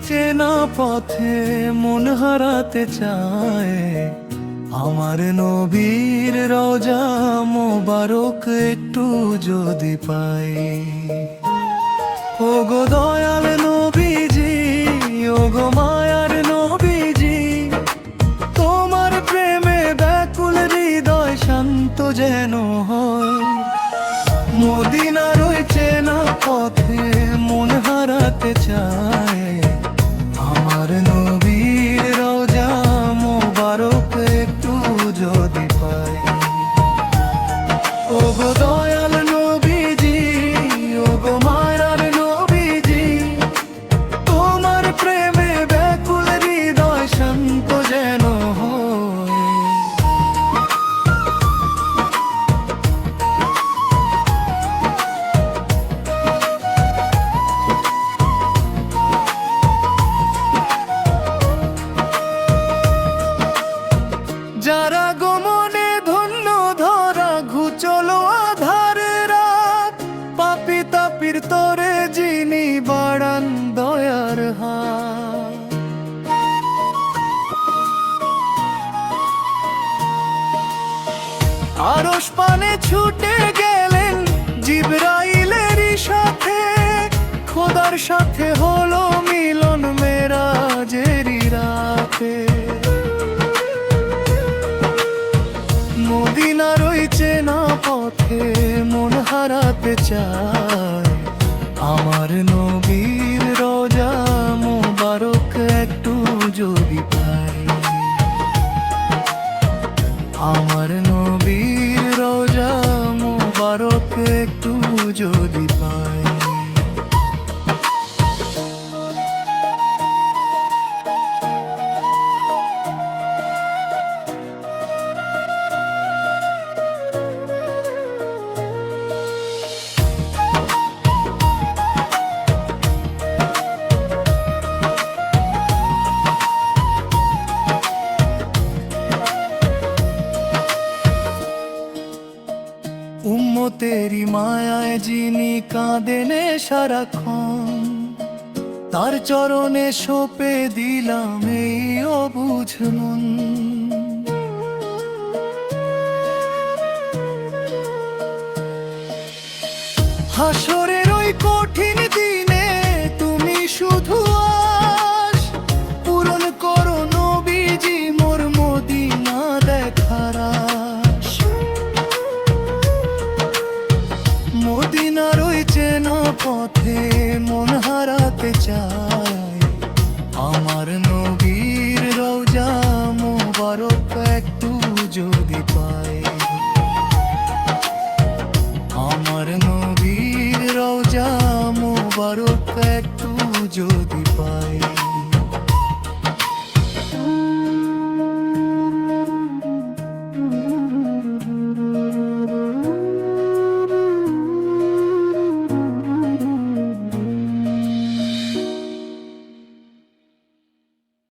চেনা পথে মন হারাতে চায়, আমার নবীর রওজা মোবারক একটু যদি পাই। ওগো দয়াল নবীজি, ওগো মায়ার নবীজি, তোমার প্রেমে ব্যাকুল হৃদয় শান্ত যেন হয়। মদিনার ওই চেনা পথে মন হারাতে চায়, আমার নবীর রওজা মোবারক একটু যদি পাই। ওগো দয়াল নবীজি, ওগো মায়ার নবীজি, তোমার প্রেমে ব্যাকুল হৃদয় শান্ত যেন হয়। যারা গমনে ধন্য ধরা ঘুচলো আধারে রাত, পাপি তাপির তরে যিনি বাড়ান দয়ার হাত। আরশ পানে ছুটে গেলেন জিবরাইলেরই সাথে, খোদার সাথে হলো মিলন মেরাজেরই রাতে। মদিনার ওই চেনা পথে মন হারাতে চায়, আমার নবীর রওজা মোবারক একটু যদি পাই। আমার নবীর রওজা মোবারক একটু যদি পাই। উম্মতেরি মায়ায় যিনি কাঁদেনে সারাক্ষণ, তার চরণে সঁপে দিলাম এই অবুঝ মন। হাসরের ওই কঠিন দিনে তুমি শুধু আস পূরণ করো নবীজি মোর মদিনা দেখার আশ। মদিনার ওই চেনা পথে মন হারাতে চায়, আমার নবীর রওজা মোবারক একটু যদি পাই। আমার নবীর রওজা মোবারক একটু যদি পাই।